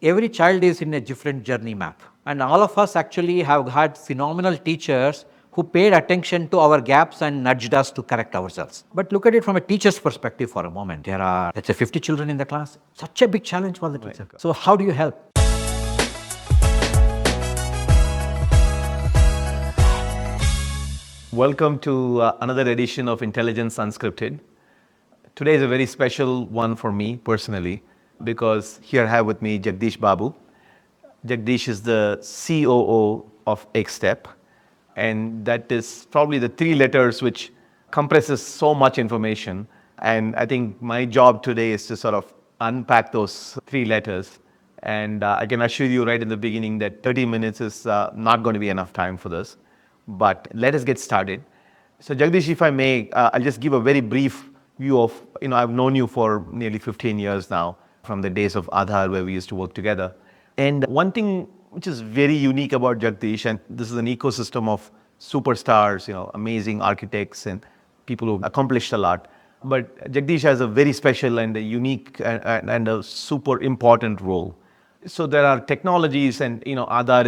Every child is in a different journey map. And all of us actually have had phenomenal teachers who paid attention to our gaps and nudged us to correct ourselves. But look at it from a teacher's perspective for a moment. There are, let's say, 50 children in the class. Such a big challenge for the teacher. So how do you help? Welcome to another edition of Intelligence Unscripted. Today is a very special one for me personally because here I have with me Jagadish Babu. Jagadish is the COO of EkStep, and that is probably the three letters which compresses so much information. And I think my job today is to sort of unpack those three letters. And I can assure you right in the beginning that 30 minutes is not going to be enough time for this. But let us get started. So Jagadish, if I may, I'll just give a very brief view of, I've known you for nearly 15 years now, from the days of Aadhaar where we used to work together. And one thing which is very unique about Jagadish, and this is an ecosystem of superstars, amazing architects and people who've accomplished a lot. But Jagadish has a very special and a unique and a super important role. So there are technologies, and Aadhaar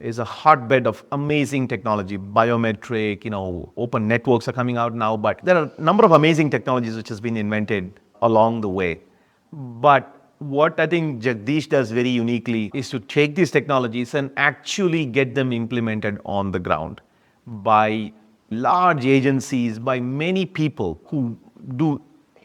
is a hotbed of amazing technology, biometric, open networks are coming out now, but there are a number of amazing technologies which has been invented along the way. But what I think Jagadish does very uniquely is to take these technologies and actually get them implemented on the ground by large agencies, by many people who do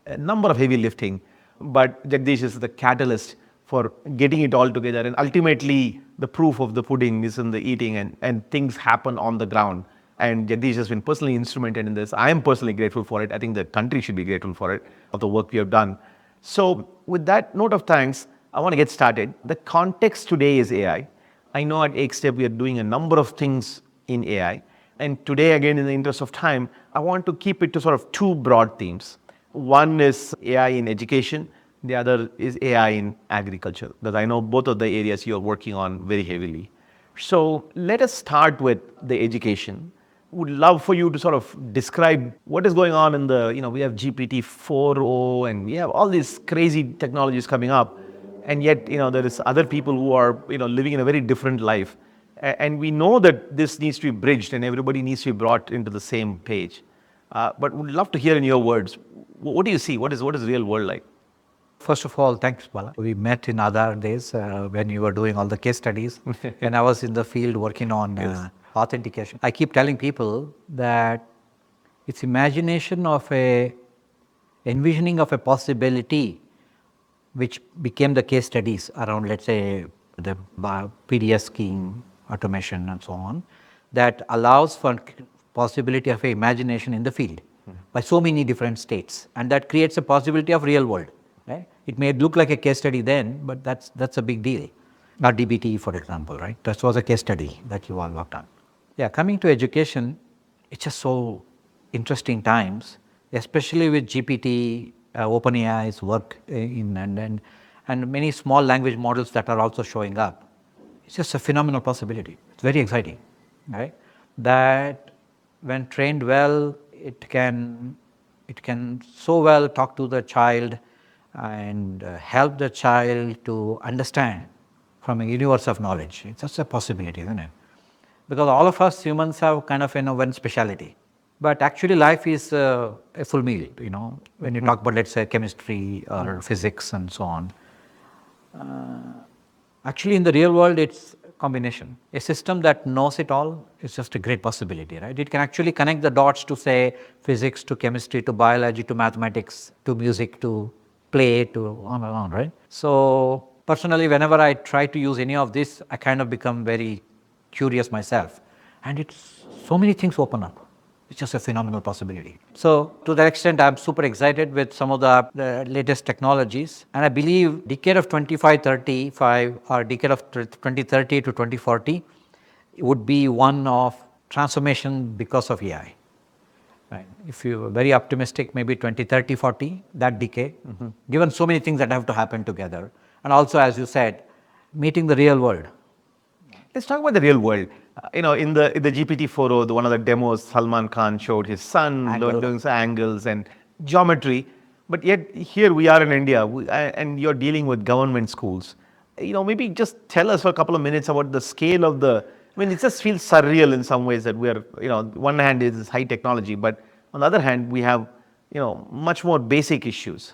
a number of heavy lifting. But Jagadish is the catalyst for getting it all together, and ultimately the proof of the pudding is in the eating, and things happen on the ground. And Jagadish has been personally instrumented in this. I am personally grateful for it. I think the country should be grateful for it, of the work we have done. So with that note of thanks, I want to get started. The context today is AI. I know at EkStep we are doing a number of things in AI. And today, again, in the interest of time, I want to keep it to sort of two broad themes. One is AI in education. The other is AI in agriculture, because I know both of the areas you're working on very heavily. So let us start with the education. Would love for you to sort of describe what is going on in we have GPT 4.0 and we have all these crazy technologies coming up. And yet, there is other people who are, living in a very different life. And we know that this needs to be bridged and everybody needs to be brought into the same page. But would love to hear in your words, what do you see? What is real world like? First of all, thanks, Bala. We met in Aadhaar days when you were doing all the case studies, and I was in the field working on authentication. I keep telling people that it's imagination of envisioning of a possibility which became the case studies around, let's say, the PDS keying automation and so on, that allows for possibility of a imagination in the field by so many different states, and that creates a possibility of real world. Right? It may look like a case study then, but that's a big deal. Not DBT, for example, right? That was a case study that you all worked on. Yeah, coming to education, it's just so interesting times, especially with GPT, OpenAI's work and many small language models that are also showing up. It's just a phenomenal possibility. It's very exciting, right? That when trained well, it can so well talk to the child and help the child to understand from a universe of knowledge. It's just a possibility, isn't it? Because all of us humans have kind of one speciality. But actually life is a full meal, when you talk about, let's say, chemistry or physics and so on. Actually in the real world, it's a combination. A system that knows it all is just a great possibility, right? It can actually connect the dots to, say, physics, to chemistry, to biology, to mathematics, to music, to play, to on and on, right? So personally, whenever I try to use any of this, I kind of become very curious myself. And it's so many things open up. It's just a phenomenal possibility. So to that extent, I'm super excited with some of the latest technologies. And I believe decade of 2535 or decade of 2030 to 2040 would be one of transformation because of AI. Right. If you're very optimistic, maybe 2030, 40, that decade, given so many things that have to happen together. And also, as you said, meeting the real world. Let's talk about the real world. In the GPT 4.0, one of the demos, Salman Khan showed his son doing some angles and geometry. But yet here we are in India, and you're dealing with government schools. maybe just tell us for a couple of minutes about the scale of the. I mean, it just feels surreal in some ways that we are, on one hand is this high technology, but on the other hand, we have, much more basic issues.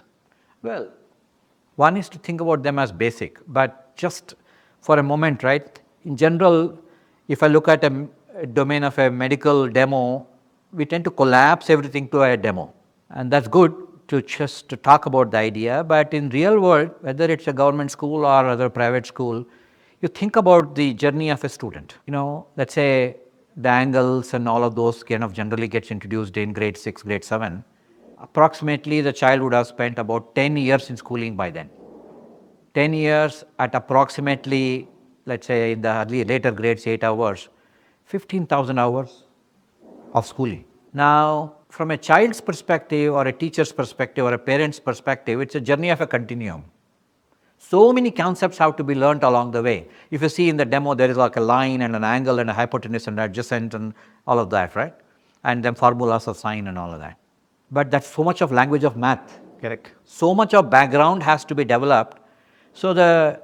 Well, one is to think about them as basic, but just for a moment, right? In general, if I look at a domain of a medical demo, we tend to collapse everything to a demo. And that's good to just to talk about the idea, but in real world, whether it's a government school or other private school, you think about the journey of a student. Let's say the angles and all of those kind of generally gets introduced in grade 6, grade 7. Approximately the child would have spent about 10 years in schooling by then. 10 years at approximately, let's say in the later grades, 8 hours, 15,000 hours of schooling. Now, from a child's perspective or a teacher's perspective or a parent's perspective, it's a journey of a continuum. So many concepts have to be learnt along the way. If you see in the demo, there is like a line and an angle and a hypotenuse and adjacent and all of that, right? And then formulas of sine and all of that. But that's so much of language of math. Correct. So much of background has to be developed. So the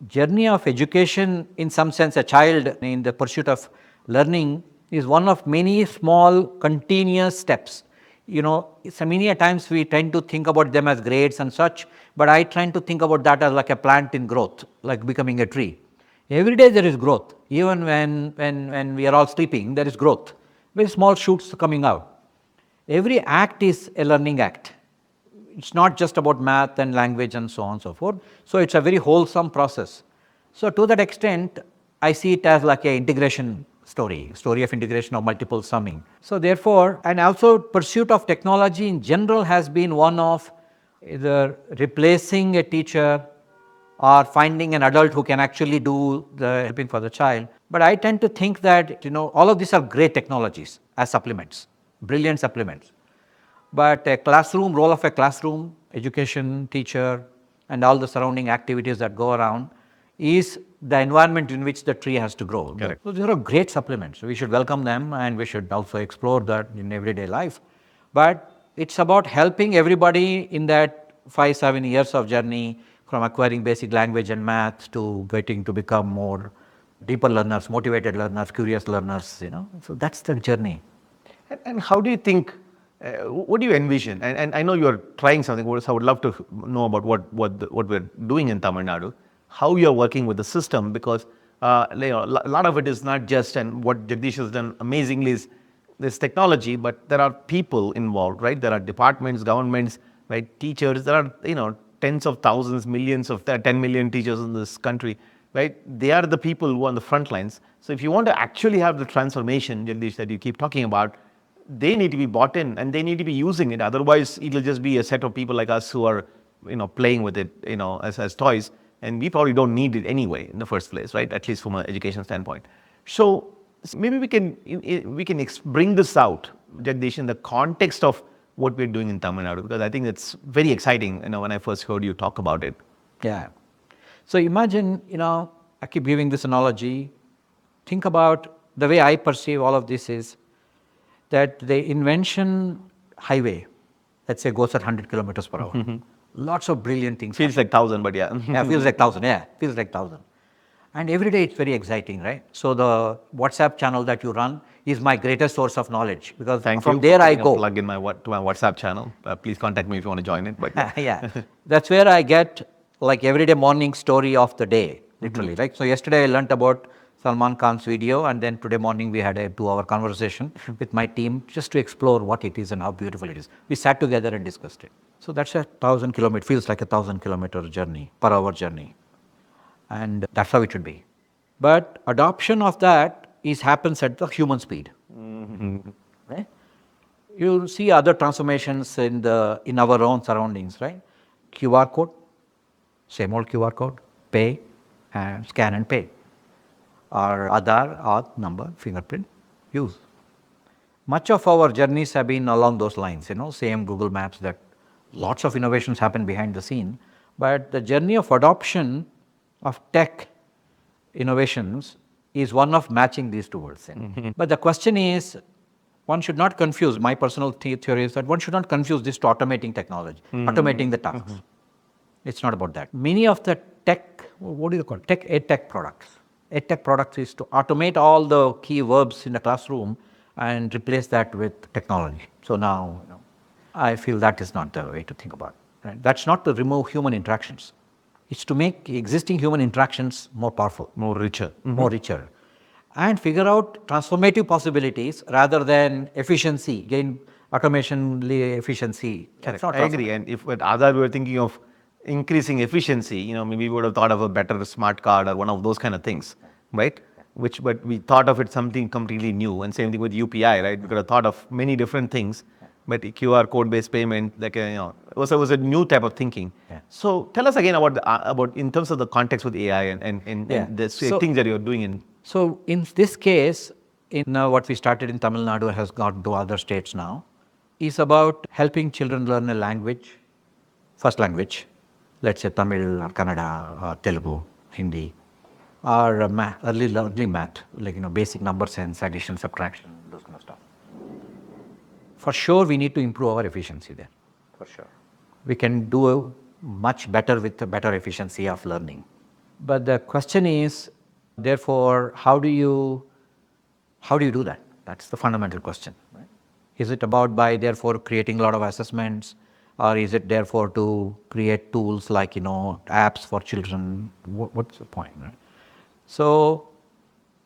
journey of education, in some sense, a child in the pursuit of learning is one of many small continuous steps. So many a times we tend to think about them as grades and such, but I tend to think about that as like a plant in growth, like becoming a tree. Every day there is growth. Even when we are all sleeping, there is growth. Very small shoots coming out. Every act is a learning act. It's not just about math and language and so on and so forth. So it's a very wholesome process. So to that extent, I see it as like an integration story of integration of multiple summing. So therefore, and also pursuit of technology in general has been one of either replacing a teacher or finding an adult who can actually do the helping for the child. But I tend to think that, all of these are great technologies as supplements, brilliant supplements. But a classroom, role of a classroom, education, teacher, and all the surrounding activities that go around is the environment in which the tree has to grow. Correct. So these are great supplements. We should welcome them and we should also explore that in everyday life. But it's about helping everybody in that 5-7 years of journey from acquiring basic language and math to getting to become more deeper learners, motivated learners, curious learners, So that's the journey. And how do you think, what do you envision? And I know you are trying something, so I would love to know about what we're doing in Tamil Nadu, how you are working with the system, because a lot of it is not just, and what Jagadish has done amazingly is this technology, but there are people involved, right? There are departments, governments, right? Teachers, there are, tens of thousands, millions of, 10 million teachers in this country, right? They are the people who are on the front lines. So if you want to actually have the transformation, Jagadish, that you keep talking about, they need to be bought in and they need to be using it. Otherwise, it'll just be a set of people like us who are, playing with it, as toys. And we probably don't need it anyway in the first place, right? At least from an education standpoint. So maybe we can bring this out, Jagadish, in the context of what we're doing in Tamil Nadu, because I think it's very exciting, when I first heard you talk about it. Yeah. So imagine, I keep giving this analogy. Think about the way I perceive all of this is that the invention highway, let's say, goes at 100 kilometers per hour. Mm-hmm. Lots of brilliant things. Feels like 1,000, but yeah. Yeah, feels like 1,000. Yeah, feels like 1,000. And every day it's very exciting, right? So the WhatsApp channel that you run is my greatest source of knowledge because from there I go. Plug in to my WhatsApp channel. Please contact me if you want to join it. But yeah, that's where I get like everyday morning story of the day, literally. Mm-hmm. Right? So yesterday I learnt about Salman Khan's video, and then today morning we had a 2-hour conversation with my team just to explore what it is and how beautiful it is. We sat together and discussed it. So that's 1,000 kilometers, feels like 1,000 kilometer journey, per hour journey. And that's how it should be. But adoption of that happens at the human speed. Mm-hmm. Right? You'll see other transformations in our own surroundings, right? QR code, same old QR code, pay, and scan and pay. Or Aadhaar number, fingerprint, use. Much of our journeys have been along those lines, same Google Maps, that lots of innovations happen behind the scene. But the journey of adoption of tech innovations is one of matching these two worlds. Mm-hmm. But the question is, one should not confuse, my personal theory is that one should not confuse this to automating technology, automating the tasks. Mm-hmm. It's not about that. Many of the tech what do you call it? EdTech products. EdTech products is to automate all the key verbs in the classroom and replace that with technology. So now, I feel that is not the way to think about it. Right? That's not to remove human interactions. It's to make existing human interactions more powerful, More richer. more richer, and figure out transformative possibilities rather than efficiency, gain automation efficiency. That's not I agree. And if at Aadhaar we were thinking of increasing efficiency, maybe we would have thought of a better smart card or one of those kind of things, right? But we thought of it something completely new. And same thing with UPI, right? We could have thought of many different things, but QR code-based payment, like it was a new type of thinking. Yeah. So tell us again about in terms of the context with AI and the things that you're doing in. So in this case, in what we started in Tamil Nadu has gone to other states now, is about helping children learn a language, first language, let's say Tamil or Kannada or Telugu, Hindi, or early math, like basic number sense, addition, subtraction, those kind of stuff. For sure, we need to improve our efficiency there. For sure. We can do much better with a better efficiency of learning. But the question is, therefore, how do you do that? That's the fundamental question. Right? Is it about by therefore creating a lot of assessments, or is it therefore to create tools like apps for children? What's the point? Right? So,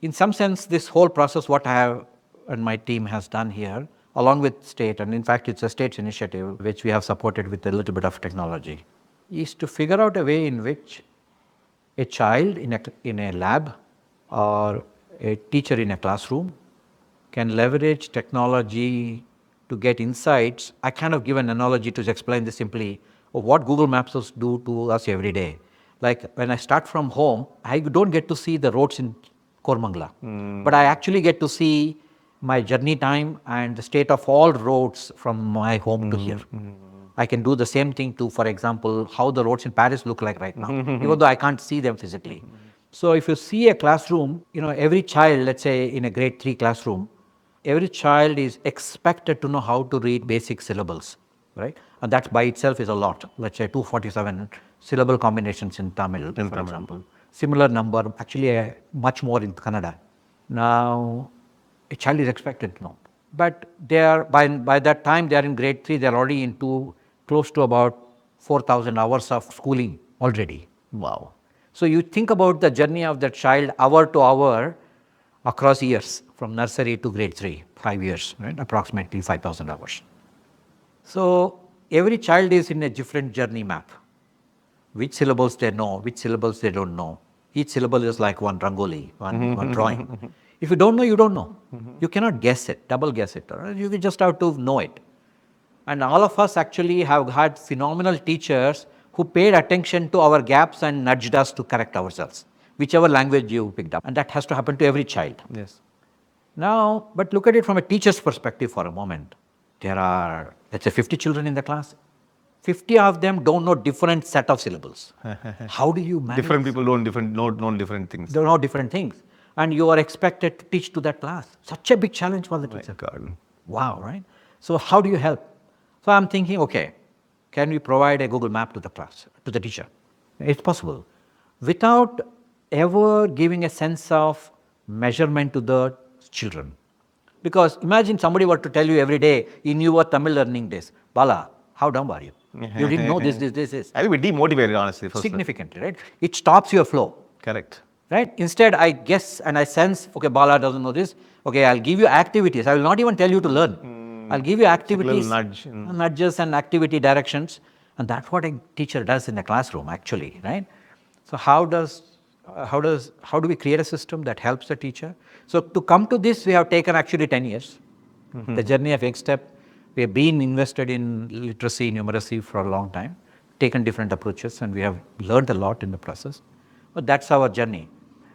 in some sense, this whole process, what I have and my team has done here, along with state, and in fact, it's a state's initiative which we have supported with a little bit of technology, is to figure out a way in which a child in a lab or a teacher in a classroom can leverage technology to get insights. I kind of give an analogy to explain this simply of what Google Maps do to us every day. Like when I start from home, I don't get to see the roads in Kormangla, but I actually get to see my journey time and the state of all roads from my home to here. I can do the same thing to, for example, how the roads in Paris look like right now, even though I can't see them physically. So if you see a classroom, every child, let's say in a grade 3 classroom, every child is expected to know how to read basic syllables, right? And that by itself is a lot. Let's say 247 syllable combinations in Tamil, for example. Similar number, actually much more in Kannada. Now, a child is expected to know. But they are by that time they are in grade 3, they are already into close to about 4,000 hours of schooling already. Wow. So you think about the journey of that child hour to hour across years, from nursery to grade 3, 5 years, right? Approximately 5,000 hours. So every child is in a different journey map. Which syllables they know, which syllables they don't know. Each syllable is like one rangoli, one drawing. If you don't know, you don't know. You cannot guess it, double guess it. Or you just have to know it. And all of us actually have had phenomenal teachers who paid attention to our gaps and nudged us to correct ourselves, whichever language you picked up. And that has to happen to every child. Yes. Now, but look at it from a teacher's perspective for a moment. There are, let's say, 50 children in the class. 50 of them don't know different set of syllables. How do you manage? Different people know different things. They know different things. And you are expected to teach to that class. Such a big challenge for the teacher. God. Wow, right? So how do you help? So I'm thinking, okay, can we provide a Google map to the class, to the teacher? It's possible. Without ever giving a sense of measurement to the children. Because imagine somebody were to tell you every day in your Tamil learning days, Bala, how dumb are you? You didn't know this. I will be demotivated, honestly. Significantly, right? It stops your flow. Correct. Right? Instead, I guess and I sense, okay, Bala doesn't know this. Okay, I'll give you activities. I will not even tell you to learn. I'll give you activities, nudge. nudges and activity directions. And that's what a teacher does in the classroom, actually, right? So how do we create a system that helps the teacher? So to come to this, we have taken actually 10 years. The journey of EkStep, we have been invested in literacy, numeracy for a long time, taken different approaches, and we have learned a lot in the process. But that's our journey.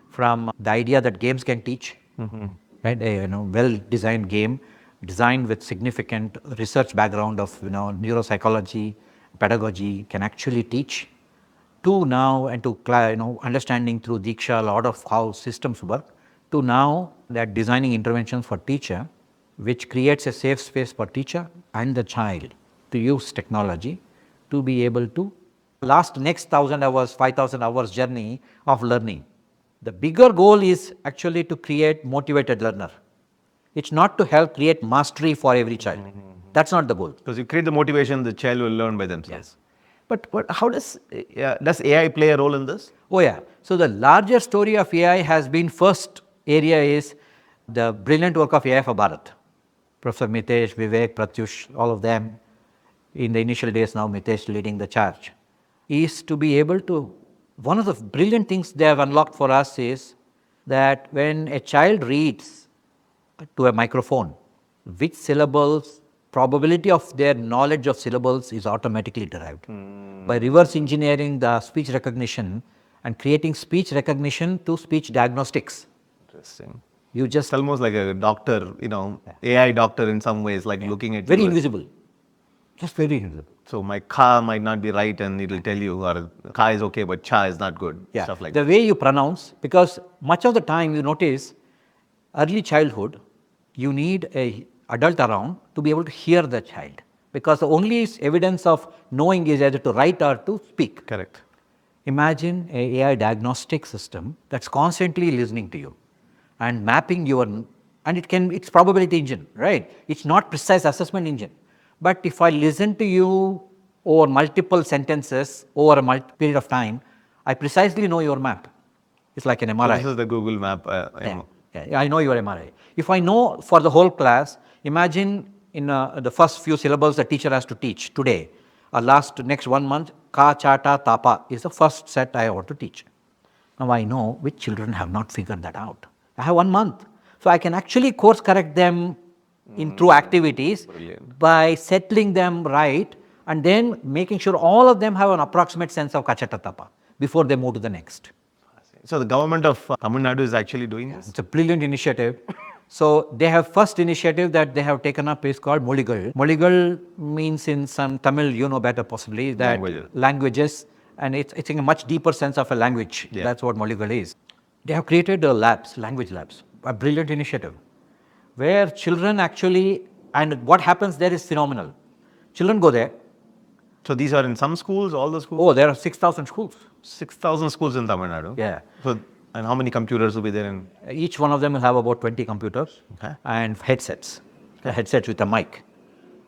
From the idea that games can teach, right? A well-designed game, designed with significant research background of neuropsychology, pedagogy, can actually teach. To now, and to understanding through Diksha a lot of how systems work. To now, that designing interventions for teacher, which creates a safe space for teacher and the child to use technology to be able to next 1,000 hours, 5,000 hours journey of learning. The bigger goal is actually to create motivated learner. It's not to help create mastery for every child. That's not the goal. Because you create the motivation, the child will learn by themselves. But how does AI play a role in this? Oh yeah. So the larger story of AI has been, first area is the brilliant work of AI for Bharat. Professor Mitesh, Vivek, Pratyush, all of them, in the initial days, now Mitesh leading the charge, is to be able to, one of the brilliant things they have unlocked for us is that when a child reads to a microphone, which syllables, probability of their knowledge of syllables is automatically derived. By reverse engineering the speech recognition and creating speech recognition to speech diagnostics. Interesting. You just, It's almost like a doctor, AI doctor in some ways, like looking at very you. invisible, just very invisible. So my car might not be right and it'll tell you, or car is okay, but cha is not good. Yeah, Stuff like the that. way you pronounce, because much of the time you notice early childhood, you need a adult around to be able to hear the child, because the only evidence of knowing is either to write or to speak. Correct. Imagine a AI diagnostic system that's constantly listening to you and mapping your, and it's probability engine, right? It's not precise assessment engine. But if I listen to you over multiple sentences over a period of time, I precisely know your map. It's like an So MRI. this is the Google map. Yeah, I know your MRI. If I know for the whole class, imagine in the first few syllables the teacher has to teach today, or next 1 month, ka, cha, ta, tapa is the first set I want to teach. Now I know which children have not figured that out. I have 1 month. So I can actually course correct them through activities by settling them right and then making sure all of them have an approximate sense of kachata tapa before they move to the next. So the government of Tamil Nadu is actually doing this? It's a brilliant initiative. So they have first initiative that they have taken up is called Moligal. Moligal means in some Tamil, you know better possibly, that languages, and it's in a much deeper sense of a language. Yeah. That's what Moligal is. They have created labs, language labs, a brilliant initiative, where children actually, and what happens there is phenomenal. Children go there. So these are in some schools, all the schools? Oh, there are 6,000 schools. 6,000 schools in Tamil Nadu? Yeah. So, and how many computers will be there in? Each one of them will have about 20 computers and headsets, headsets with a mic.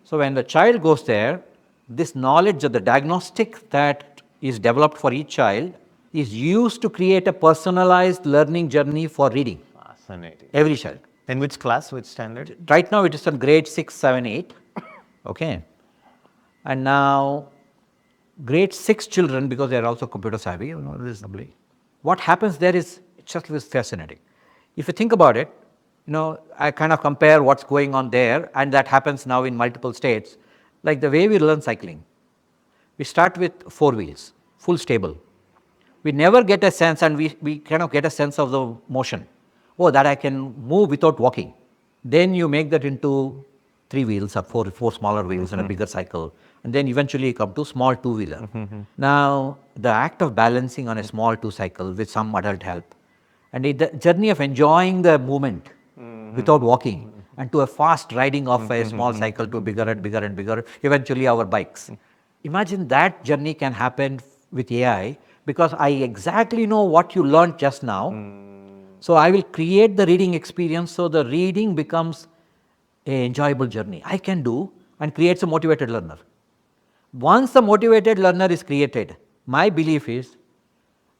So when the child goes there, this knowledge of the diagnostic that is developed for each child is used to create a personalized learning journey for reading. Fascinating. Every child. In which class, which standard? Right now it is in grade 6, 7, 8. Okay. And now grade 6 children, because they are also computer savvy, reasonably. What happens there is just fascinating. If you think about it, I kind of compare what's going on there, and that happens now in multiple states. Like the way we learn cycling. We start with 4 wheels, full stable. We never get a sense, and we kind of get a sense of the motion. Oh, that I can move without walking. Then you make that into 3 wheels or four smaller wheels and a bigger cycle. And then eventually you come to small 2-wheeler. Now, the act of balancing on a small 2-cycle with some adult help, and the journey of enjoying the movement without walking, and to a fast riding of a small cycle to bigger and bigger and bigger, eventually our bikes. Imagine that journey can happen with AI, because I exactly know what you learned just now. So I will create the reading experience so the reading becomes an enjoyable journey. I can do and creates a motivated learner. Once the motivated learner is created, my belief is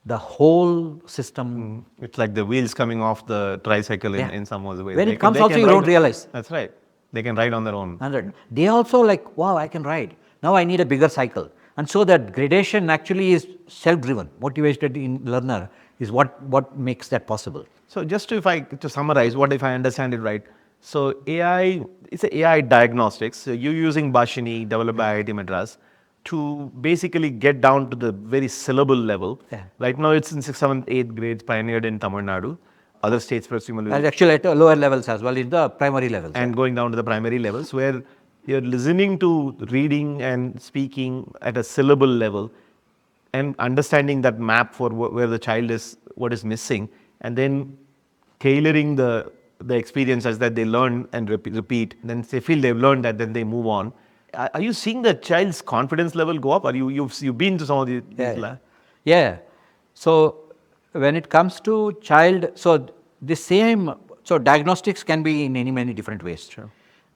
the whole system. It's like the wheels coming off the tricycle in some ways. When it comes also, you don't realize. That's right. They can ride on their own. They also like, wow, I can ride. Now I need a bigger cycle. And so that gradation actually is self-driven. Motivated learner is what makes that possible. So just to summarize, what if I understand it right? So AI, it's an AI diagnostics. So you're using Bhashini, developed by IIT Madras, to basically get down to the very syllable level. Yeah. Right now it's in 6th, 7th, 8th grades, pioneered in Tamil Nadu. Other states presumably. And actually at lower levels as well, in the primary levels. And going down to the primary levels, where you're listening to reading and speaking at a syllable level and understanding that map for where the child is, what is missing, and then tailoring the experiences that they learn and repeat. Then they feel they've learned that, then they move on. Are you seeing the child's confidence level go up? Or you've been to some of these labs? Yeah. So when it comes to child, so the same, so diagnostics can be in many different ways. Sure.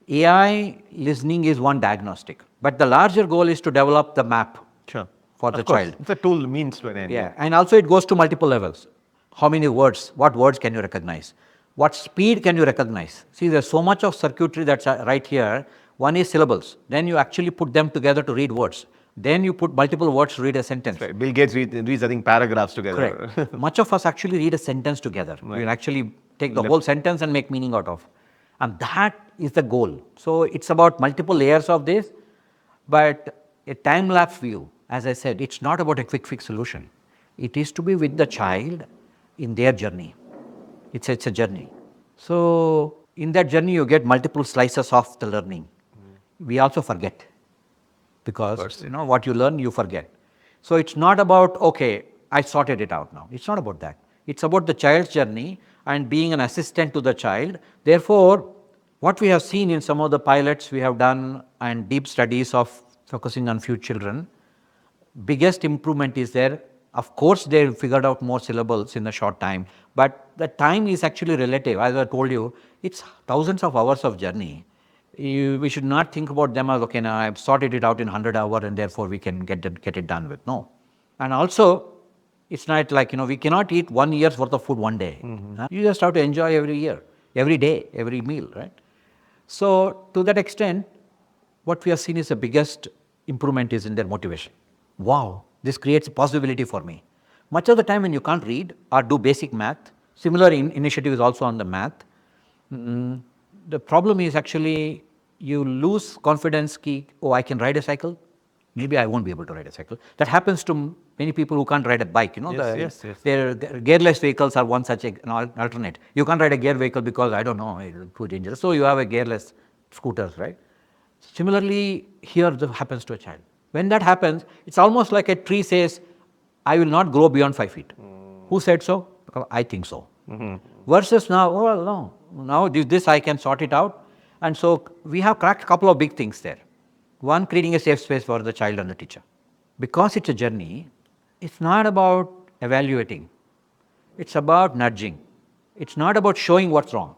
AI listening is one diagnostic, but the larger goal is to develop the map Sure. for Of the course, child. it's a tool, means to an end. Yeah, and also it goes to multiple levels. How many words, what words can you recognize? What speed can you recognize? See, there's so much of circuitry that's right here. One is syllables. Then you actually put them together to read words. Then you put multiple words to read a sentence. Right. Bill Gates reads, I think, paragraphs together. Correct. Much of us actually read a sentence together. Right. We'll actually take the whole sentence and make meaning out of. And that is the goal. So it's about multiple layers of this, but a time-lapse view, as I said, it's not about a quick fix solution. It is to be with the child in their journey. It's a journey. So in that journey, you get multiple slices of the learning. We also forget, because what you learn, you forget. So it's not about, okay, I sorted it out now. It's not about that. It's about the child's journey and being an assistant to the child. Therefore, what we have seen in some of the pilots we have done and deep studies of focusing on few children, biggest improvement is there. Of course, they figured out more syllables in a short time, but the time is actually relative. As I told you, it's thousands of hours of journey. We should not think about them as, okay, now I've sorted it out in 100 hours and therefore we can get it done with. No. And also, it's not like, we cannot eat 1 year's worth of food one day. You just have to enjoy every year, every day, every meal, right? So to that extent, what we have seen is the biggest improvement is in their motivation. Wow, this creates a possibility for me. Much of the time when you can't read or do basic math, similar initiative is also on the math. The problem is actually you lose confidence ki, oh, I can ride a cycle. Maybe I won't be able to ride a cycle. That happens to many people who can't ride a bike. Yes. Their gearless vehicles are one such an alternate. You can't ride a gear vehicle because, I don't know, it's too dangerous. So you have a gearless scooters, right? Similarly, here this happens to a child. When that happens, it's almost like a tree says, I will not grow beyond 5 feet. Who said so? I think so. Versus now, well, no. Now this I can sort it out. And so we have cracked a couple of big things there. One, creating a safe space for the child and the teacher. Because it's a journey, it's not about evaluating. It's about nudging. It's not about showing what's wrong.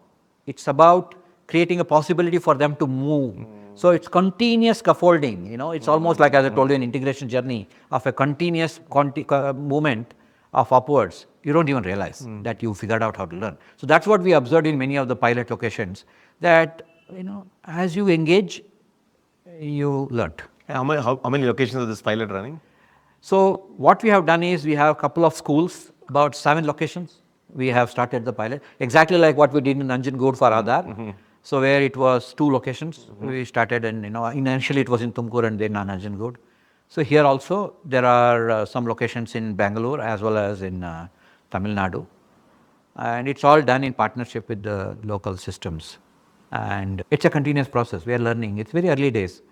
It's about creating a possibility for them to move. So it's continuous scaffolding. It's almost like, as I told you, an integration journey of a continuous movement of upwards. You don't even realize that you figured out how to learn. So that's what we observed in many of the pilot locations, that as you engage, you learnt. How many locations is this pilot running? So what we have done is we have a couple of schools, about 7 locations. We have started the pilot, exactly like what we did in Nanjangud for Aadhaar. So where it was 2 locations, we started, and initially it was in Tumkur and then Nanjangud. So here also there are some locations in Bangalore as well as in Tamil Nadu, and it's all done in partnership with the local systems. And it's a continuous process. We are learning. It's very early days.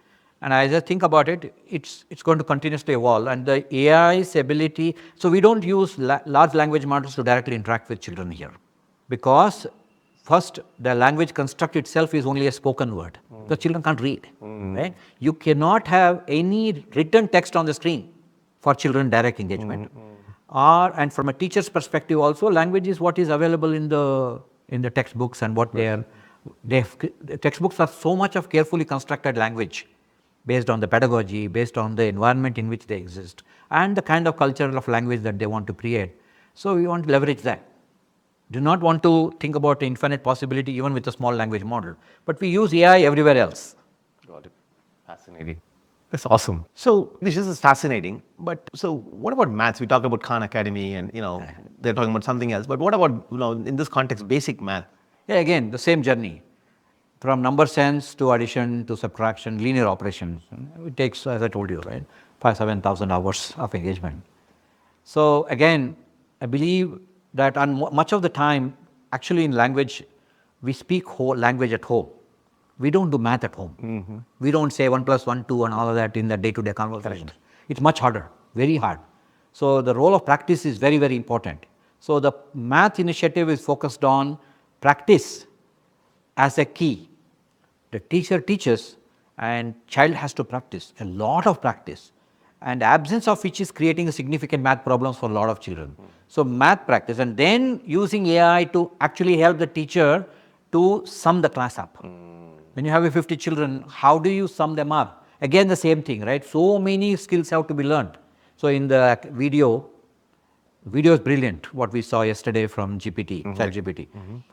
And as I think about it, it's going to continuously evolve. And the AI's ability, so we don't use large language models to directly interact with children here. Because first, the language construct itself is only a spoken word. The children can't read. Right? You cannot have any written text on the screen for children direct engagement. And from a teacher's perspective also, language is what is available in the textbooks and what the textbooks are so much of carefully constructed language based on the pedagogy, based on the environment in which they exist, and the kind of culture of language that they want to create. So we want to leverage that. Do not want to think about infinite possibility even with a small language model. But we use AI everywhere else. Got it. Fascinating. That's awesome. So this is fascinating. But so what about maths? We talked about Khan Academy and they're talking about something else. But what about in this context, basic math? Yeah, again, the same journey. From number sense to addition to subtraction, linear operations. It takes, as I told you, right, 5,000-7,000 hours of engagement. So again, I believe that much of the time, actually in language, we speak whole language at home. We don't do math at home. We don't say 1 + 1, 2 and all of that in the day-to-day conversations. It's much harder, very hard. So the role of practice is very, very important. So the math initiative is focused on practice as a key. The teacher teaches and child has to practice, a lot of practice, and absence of which is creating significant math problems for a lot of children. So math practice, and then using AI to actually help the teacher to sum the class up. When you have a 50 children, how do you sum them up? Again, the same thing, right? So many skills have to be learned. So in the video is brilliant, what we saw yesterday from GPT, ChatGPT,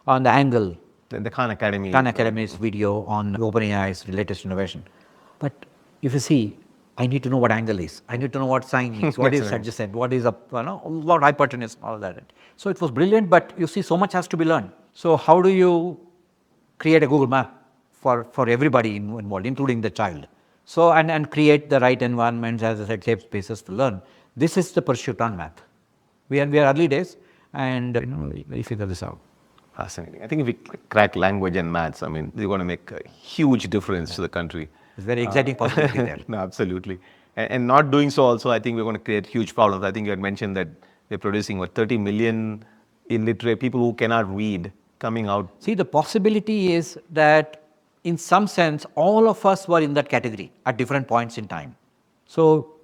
on the angle. The Khan Academy. Khan Academy's video on OpenAI's latest innovation. But if you see, I need to know what angle is. I need to know what sine means. What is adjacent? What is what hypotenuse? All that. So it was brilliant, but you see, so much has to be learned. So how do you create a Google map for everybody involved, including the child? So and create the right environments, as I said, safe spaces to learn. This is the pursuit on math. We are early days, and we figure this out. Fascinating. I think if we crack language and maths, I mean, they're going to make a huge difference to the country. It's very exciting possibility there. No, absolutely. And not doing so also, I think we're going to create huge problems. I think you had mentioned that we're producing 30 million illiterate people who cannot read coming out. See, the possibility is that in some sense, all of us were in that category at different points in time. So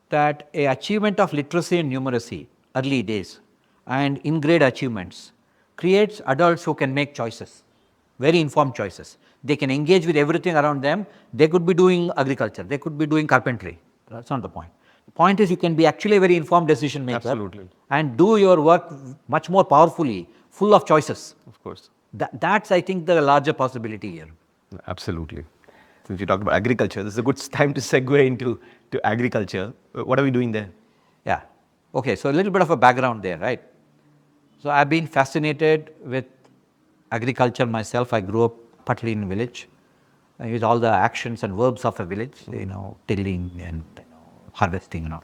that a achievement of literacy and numeracy, early days, and in-grade achievements creates adults who can make choices, very informed choices. They can engage with everything around them. They could be doing agriculture. They could be doing carpentry. That's not the point. The point is you can be actually a very informed decision maker. Absolutely. And do your work much more powerfully, full of choices. Of course. That's, I think, the larger possibility here. Absolutely. Since you talked about agriculture, this is a good time to segue into agriculture. What are we doing there? Yeah. Okay, so a little bit of a background there, right? So I've been fascinated with agriculture myself. I grew up partly in a village, with all the actions and verbs of a village, tilling and harvesting and all.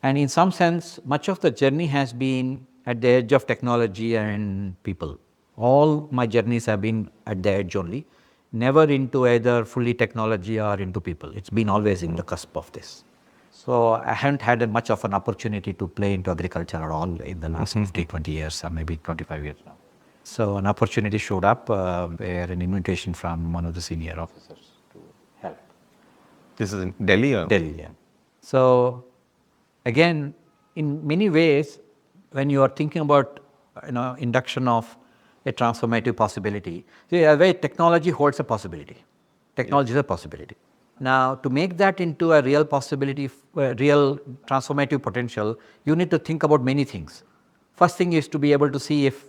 And in some sense, much of the journey has been at the edge of technology and people. All my journeys have been at the edge only, never into either fully technology or into people. It's been always in the cusp of this. So I haven't had much of an opportunity to play into agriculture at all in the last 50, 20 years, or maybe 25 years now. So an opportunity showed up where an invitation from one of the senior officers to help. This is in Delhi? Or? Delhi, yeah. So again, in many ways, when you are thinking about induction of a transformative possibility, see, a way technology holds a possibility. Technology is a possibility. Now, to make that into a real possibility, real transformative potential, you need to think about many things. First thing is to be able to see if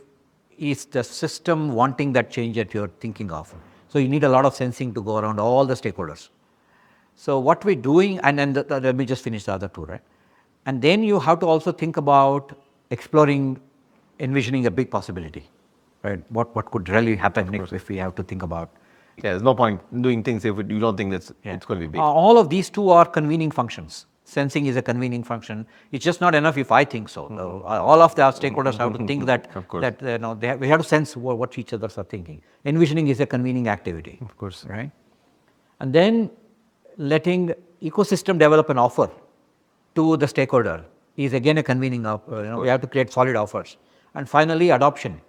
is the system wanting that change that you're thinking of. So you need a lot of sensing to go around all the stakeholders. So what we're doing, and then let me just finish the other two, right? And then you have to also think about exploring, envisioning a big possibility, right? What could really happen next if we have to think about. Yeah, there's no point doing things if you don't think it's going to be big. All of these two are convening functions. Sensing is a convening function. It's just not enough if I think so. All of the stakeholders have to think that, we have to sense what each others are thinking. Envisioning is a convening activity. Of course. Right? And then letting ecosystem develop an offer to the stakeholder is again a convening of, we have to create solid offers. And finally, adoption.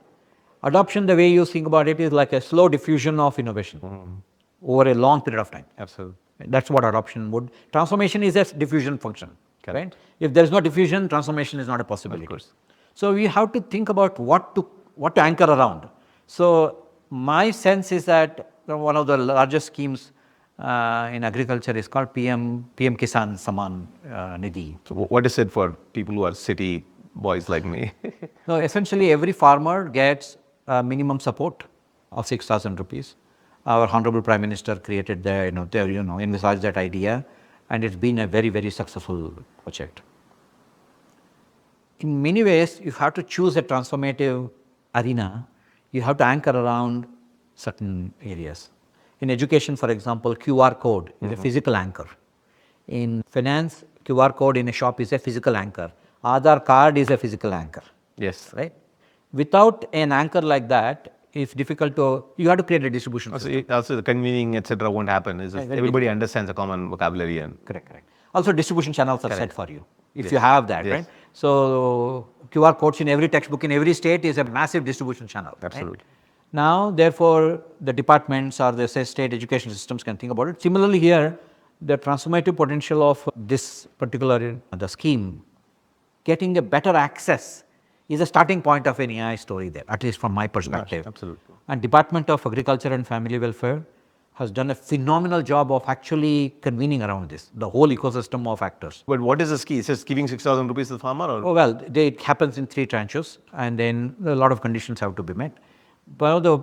Adoption, the way you think about it, is like a slow diffusion of innovation over a long period of time. Absolutely. That's what adoption would. Transformation is a diffusion function. Right? If there is no diffusion, transformation is not a possibility. Of course. So we have to think about what to anchor around. So my sense is that one of the largest schemes in agriculture is called PM Kisan Saman Nidhi. So what is it for people who are city boys like me? So essentially, every farmer gets minimum support of 6,000 rupees. Our Honorable Prime Minister created envisaged that idea, and it's been a very, very successful project. In many ways, you have to choose a transformative arena. You have to anchor around certain areas. In education, for example, QR code is a physical anchor. In finance, QR code in a shop is a physical anchor. Aadhaar card is a physical anchor. Yes. Right? Without an anchor like that, it's difficult to, you have to create a distribution system. Also the convening, etc. won't happen. It's just everybody understands the common vocabulary. And Correct. Also distribution channels are set for you, if you have that, right? So QR codes in every textbook in every state is a massive distribution channel. Absolutely. Right? Now, therefore, the departments or the state education systems can think about it. Similarly, here, the transformative potential of this particular the scheme, getting a better access, is a starting point of an AI story there, at least from my perspective. Absolutely. And Department of Agriculture and Family Welfare has done a phenomenal job of actually convening around this, the whole ecosystem of actors. But what is the scheme? It's just giving 6,000 rupees to the farmer? Or? Oh, well, it happens in 3 tranches, and then a lot of conditions have to be met. One of the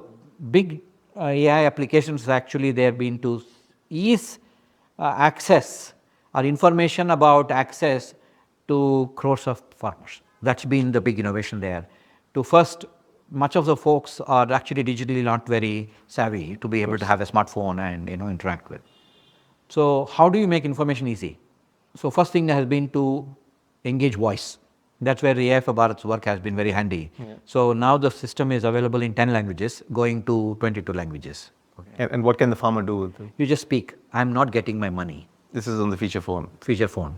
big AI applications actually there been to ease access or information about access to crores of farmers. That's been the big innovation there. To first, much of the folks are actually digitally not very savvy to be able to have a smartphone and interact with. So how do you make information easy? So first thing has been to engage voice. That's where AI for Bharat's work has been very handy. Yeah. So now the system is available in 10 languages, going to 22 languages. Okay. And what can the farmer do with it? You just speak, I'm not getting my money. This is on the feature phone? Feature phone,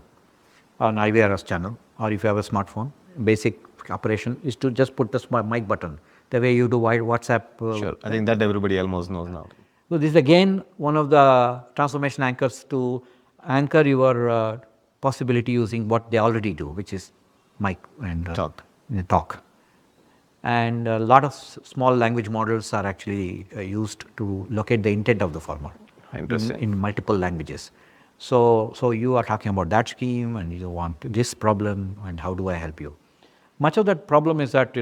on IVRS channel, or if you have a smartphone, basic operation is to just put the mic button, the way you do WhatsApp. Sure, I think that everybody almost knows now. So this is again one of the transformation anchors to anchor your possibility using what they already do, which is mic and talk. And a lot of small language models are actually used to locate the intent of the farmer in multiple languages. So you are talking about that scheme and you want this problem and how do I help you? Much of that problem is that,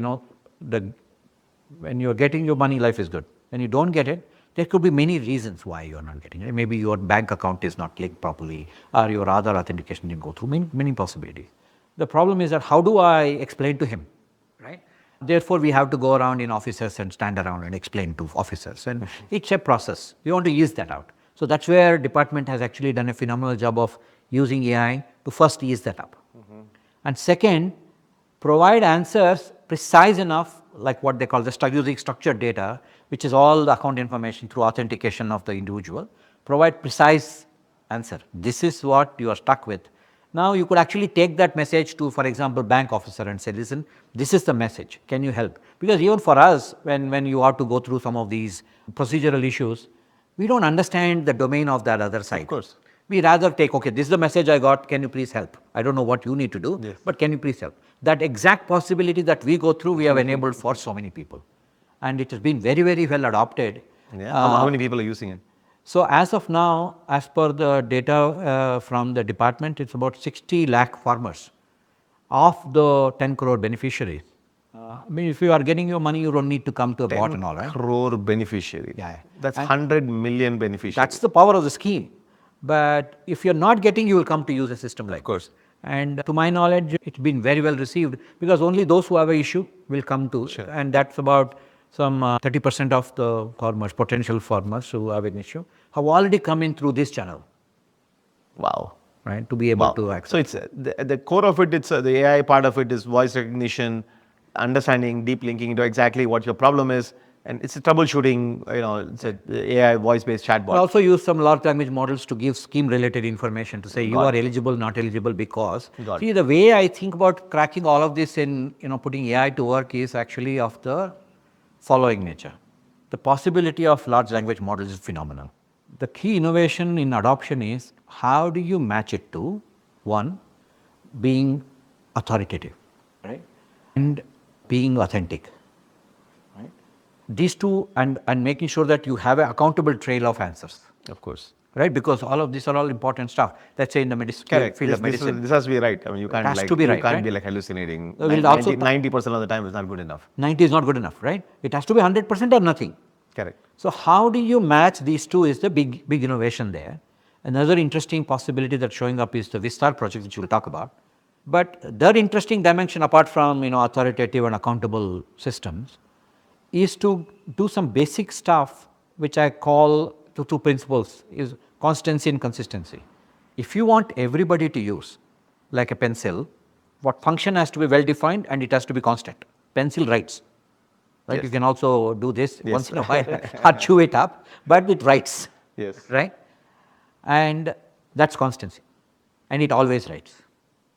when you are getting your money, life is good. When you don't get it, there could be many reasons why you are not getting it. Maybe your bank account is not linked properly or your Aadhaar authentication didn't go through, many possibilities. The problem is that how do I explain to him, right? Therefore, we have to go around in offices and stand around and explain to officers. And it's a process. We want to ease that out. So that's where department has actually done a phenomenal job of using AI to first ease that up. And second, provide answers precise enough, like what they call using structured data, which is all the account information through authentication of the individual. Provide precise answer. This is what you are stuck with. Now you could actually take that message to, for example, bank officer and say, listen, this is the message, can you help? Because even for us, when you have to go through some of these procedural issues, we don't understand the domain of that other side. Of course. We rather take, okay, this is the message I got, can you please help? I don't know what you need to do, but can you please help? That exact possibility that we go through, we have enabled for so many people. And it has been very, very well adopted. Yeah. How many people are using it? So as of now, as per the data from the department, it's about 60 lakh farmers of the 10 crore beneficiaries. If you are getting your money, you don't need to come to a bot and all, right? 10 crore beneficiaries. Yeah. That's 100 million beneficiaries. That's the power of the scheme. But if you're not getting, you will come to use a system like this. Of course. And to my knowledge, it's been very well received because only those who have an issue will come to, and that's about some 30% of the farmers, potential farmers who have an issue, have already come in through this channel. Wow. Right, to be able to access. So it's the core of it, it's the AI part of it is voice recognition, understanding, deep linking into exactly what your problem is. And it's a troubleshooting, it's a AI voice-based chatbot. I also use some large language models to give scheme-related information to say you are eligible, not eligible because. See, the way I think about cracking all of this in, putting AI to work is actually of the following nature. The possibility of large language models is phenomenal. The key innovation in adoption is how do you match it to, one, being authoritative, right? And being authentic. These two, and making sure that you have an accountable trail of answers. Of course. Right? Because all of these are all important stuff. Let's say in the field of medicine. This has to be right. I mean, you can't be like hallucinating. 90% of the time is not good enough. 90 is not good enough, right? It has to be 100% or nothing. Correct. So how do you match these two is the big innovation there. Another interesting possibility that's showing up is the Vistar project, which we'll talk about. But their interesting dimension, apart from authoritative and accountable systems, is to do some basic stuff which I call the two principles is constancy and consistency. If you want everybody to use like a pencil, what function has to be well defined and it has to be constant. Pencil writes, right? Yes. You can also do this once in a while or chew it up, but it writes, right? And that's constancy, and it always writes,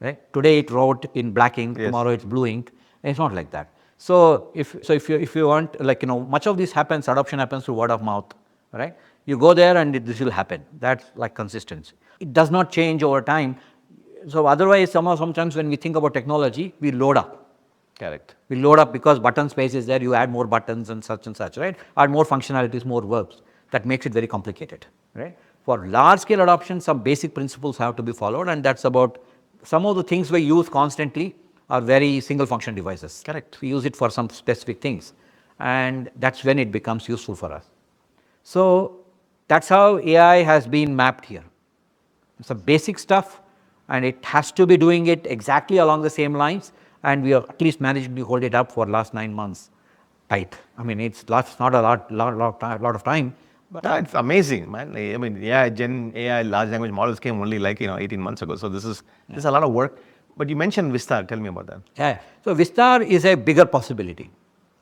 right? Today it wrote in black ink, tomorrow it's blue ink. It's not like that. So if you want, like, much of this happens, adoption happens through word of mouth, right? You go there and this will happen. That's like consistency. It does not change over time. So otherwise, sometimes when we think about technology, we load up. Correct. We load up because button space is there, you add more buttons and such, right? Add more functionalities, more verbs. That makes it very complicated, right? For large scale adoption, some basic principles have to be followed, and that's about some of the things we use constantly are very single function devices. Correct. We use it for some specific things, and that's when it becomes useful for us. So that's how AI has been mapped here. Some basic stuff, and it has to be doing it exactly along the same lines, and we have at least managed to hold it up for last 9 months tight. I mean, it's not a lot of time, but Yeah, it's amazing, man. I mean, yeah, Gen AI, large language models came only like 18 months ago. So this is a lot of work. But you mentioned Vistar. Tell me about that. yeah. So Vistar is a bigger possibility.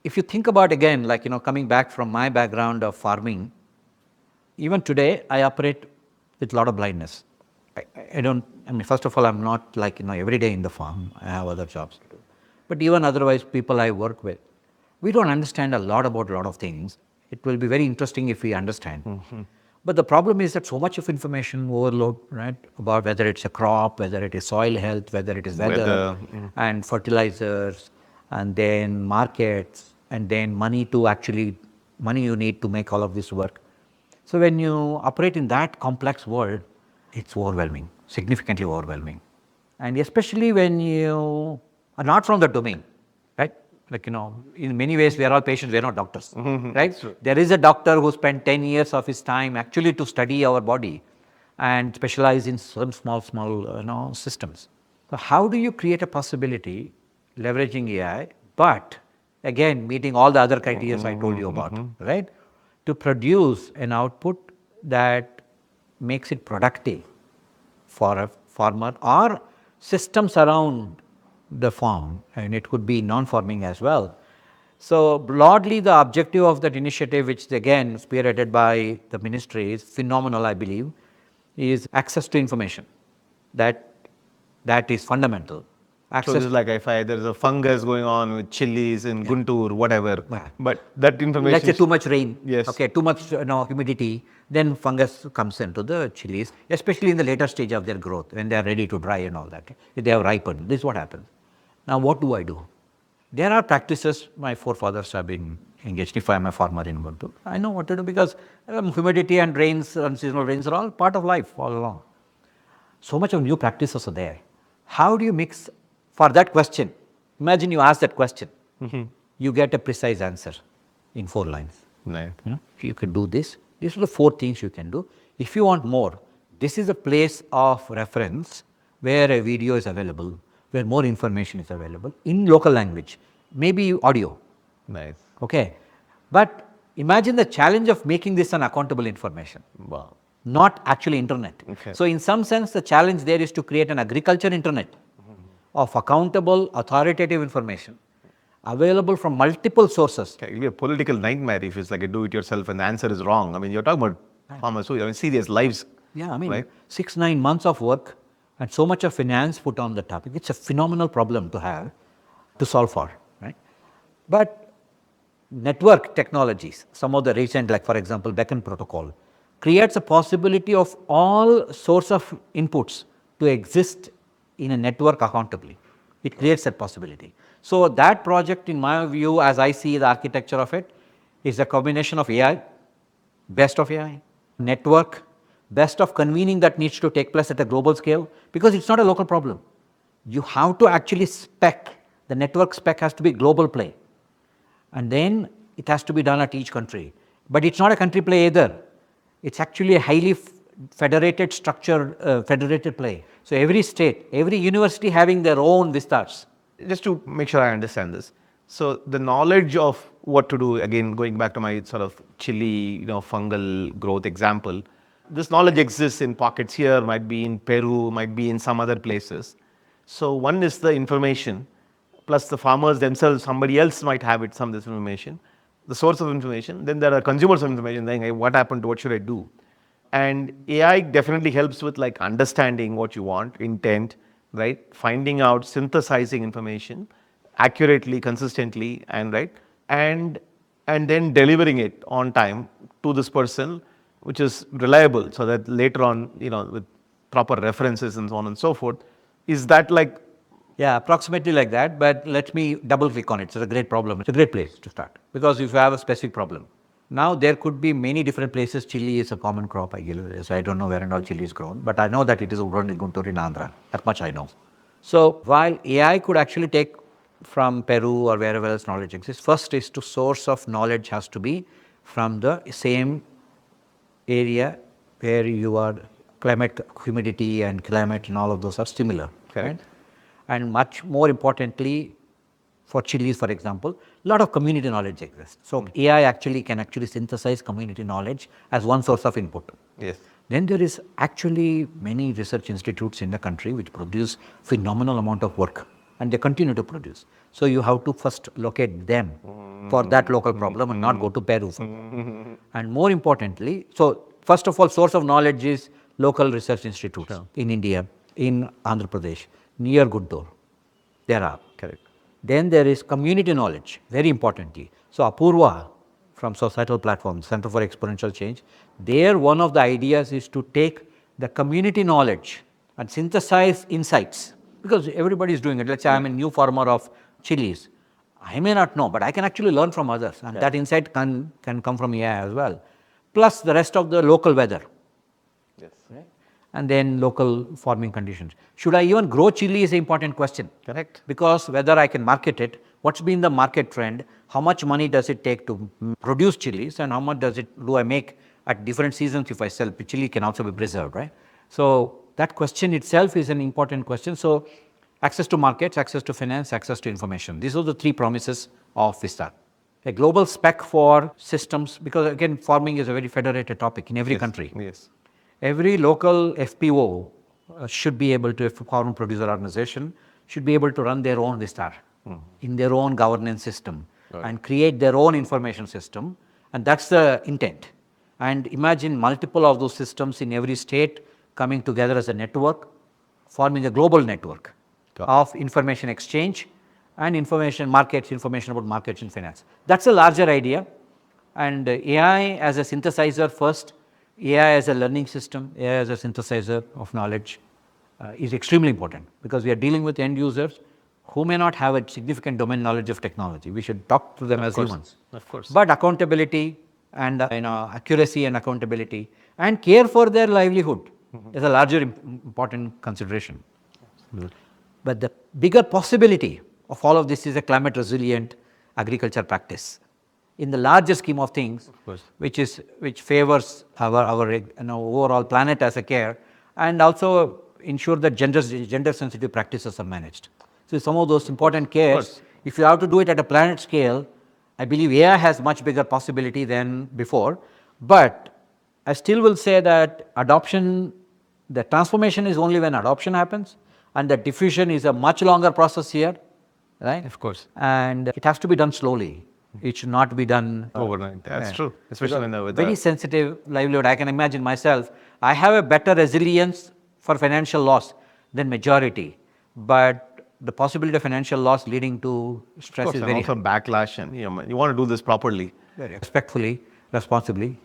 If you think about, again, like, coming back from my background of farming, even today I operate with a lot of blindness. I don't, I mean, first of all, I'm not like, every day in the farm. I have other jobs to do. But even otherwise, people I work with, we don't understand a lot about a lot of things. It will be very interesting if we understand. But the problem is that so much of information overload, right? About whether it's a crop, whether it is soil health, whether it is weather, and fertilizers, and then markets, and then money you need to make all of this work. So when you operate in that complex world, it's overwhelming, significantly overwhelming. And especially when you are not from the domain, right? Like, in many ways, we are all patients, we are not doctors, right? There is a doctor who spent 10 years of his time actually to study our body and specialize in some small, systems. So how do you create a possibility leveraging AI, but again, meeting all the other criteria I told you about, right? To produce an output that makes it productive for a farmer or systems around the farm, and it could be non-farming as well. So broadly, the objective of that initiative, which is again spearheaded by the ministry, is phenomenal, I believe, is access to information. That is fundamental. So Access. this is like if there's a fungus going on with chilies in Guntur, whatever. Yeah. But that information. Let's say too much rain, Yes. okay, too much humidity, then fungus comes into the chilies, especially in the later stage of their growth, when they are ready to dry and all that. If they have ripened, this is what happens. Now, what do I do? There are practices my forefathers have been engaged. If I am a farmer in Guntur, I know what to do because humidity and rains, unseasonal rains are all part of life all along. So much of new practices are there. How do you mix for that question? Imagine you ask that question. You get a precise answer in 4 lines. Right. You can do this. These are the 4 things you can do. If you want more, this is a place of reference where a video is available, where more information is available in local language, maybe audio. Nice. Okay. But imagine the challenge of making this an accountable information. Wow. Not actually internet. Okay. So in some sense, the challenge there is to create an agriculture internet of accountable, authoritative information available from multiple sources. Okay, it'll be a political nightmare if it's like a do-it-yourself and the answer is wrong. I mean, you're talking about farmers who, I mean, serious lives. Yeah, I mean, right? 6-9 months of work and so much of finance put on the topic. It's a phenomenal problem to have, to solve for, right? But network technologies, some of the recent, like for example, Beacon protocol, creates a possibility of all sorts of inputs to exist in a network accountably. It creates that possibility. So that project, in my view, as I see the architecture of it, is a combination of AI, best of AI, network, best of convening that needs to take place at a global scale, because it's not a local problem. You have to actually spec, the network spec has to be global play. And then it has to be done at each country. But it's not a country play either. It's actually a highly federated structure, federated play. So every state, every university having their own Vistars. Just to make sure I understand this. So the knowledge of what to do, again, going back to my sort of chili, fungal growth example, this knowledge exists in pockets here, might be in Peru, might be in some other places. So one is the information, plus the farmers themselves, somebody else might have it, some of this information, the source of information. Then there are consumers of information saying, hey, what happened, what should I do? And AI definitely helps with like understanding what you want, intent, right? Finding out, synthesizing information, accurately, consistently, and right, and then delivering it on time to this person, which is reliable, so that later on, with proper references and so on and so forth. Is that like? Yeah, approximately like that, but let me double click on it. It's a great problem. It's a great place to start because if you have a specific problem. Now there could be many different places. Chili is a common crop, I guess. So I don't know where and all chili is grown, but I know that it is grown in Guntur in Andhra. That much I know. So while AI could actually take from Peru or wherever else knowledge exists, first is to source of knowledge has to be from the same area where you are climate, humidity and climate and all of those are similar. Correct. Right? And much more importantly, for chilies, for example, a lot of community knowledge exists. So AI actually can synthesize community knowledge as one source of input. Yes. Then there is actually many research institutes in the country which produce phenomenal amount of work and they continue to produce. So you have to first locate them for that local problem and not go to Peru. And more importantly, so first of all, source of knowledge is local research institutes in India, in Andhra Pradesh, near Guntur. There are. Correct. Then there is community knowledge, very importantly. So Apurva from Societal Platform, Center for Exponential Change, there one of the ideas is to take the community knowledge and synthesize insights because everybody is doing it. Let's say I'm a new farmer of chilies. I may not know, but I can actually learn from others and that insight can come from AI as well. Plus the rest of the local weather. Yes. Right? And then local farming conditions. Should I even grow chili is an important question. Correct. Because whether I can market it, what's been the market trend, how much money does it take to produce chilies and how much do I make at different seasons if I sell. Chili can also be preserved, right? So that question itself is an important question. So access to markets, access to finance, access to information. These are the three promises of Vistar. A global spec for systems, because again, farming is a very federated topic in every country. Yes. Every local FPO should be able to, if farm producer organization, should be able to run their own Vistar in their own governance system and create their own information system. And that's the intent. And imagine multiple of those systems in every state coming together as a network, forming a global network of information exchange and information about markets and finance. That's a larger idea. And AI as a synthesizer first, AI as a learning system, AI as a synthesizer of knowledge is extremely important because we are dealing with end users who may not have a significant domain knowledge of technology. We should talk to them as humans. Of course. But accountability and accuracy and accountability and care for their livelihood is a larger important consideration. Absolutely. But the bigger possibility of all of this is a climate resilient agriculture practice. In the larger scheme of things, which favors our overall planet as a care, and also ensure that gender sensitive practices are managed. So some of those important cares, if you have to do it at a planet scale, I believe AI has much bigger possibility than before. But I still will say that adoption, the transformation is only when adoption happens, and the diffusion is a much longer process here, right? Of course. And it has to be done slowly. It should not be done overnight. That's true, especially in the very sensitive livelihood. I can imagine myself. I have a better resilience for financial loss than majority, but the possibility of financial loss leading to stress is very also backlash, and you want to do this properly, very respectfully, responsibly.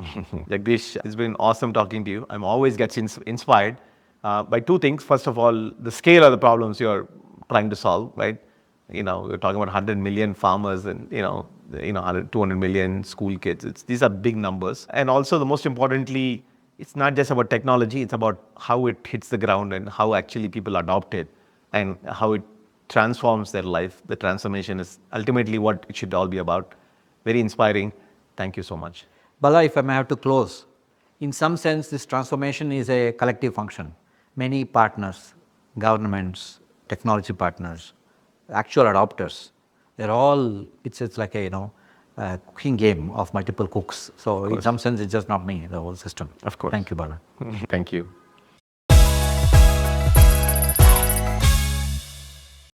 Jagadish, it's been awesome talking to you. I'm always gets inspired by two things. First of all, the scale of the problems you're trying to solve, right? We're talking about 100 million farmers and 200 million school kids. These are big numbers. And also, the most importantly, it's not just about technology, it's about how it hits the ground and how actually people adopt it and how it transforms their life. The transformation is ultimately what it should all be about. Very inspiring. Thank you so much. Bala, if I may have to close, in some sense, this transformation is a collective function. Many partners, governments, technology partners, actual adopters, they're all, it's like a cooking game of multiple cooks. So in some sense, it's just not me, the whole system. Of course. Thank you, Bala. Thank you.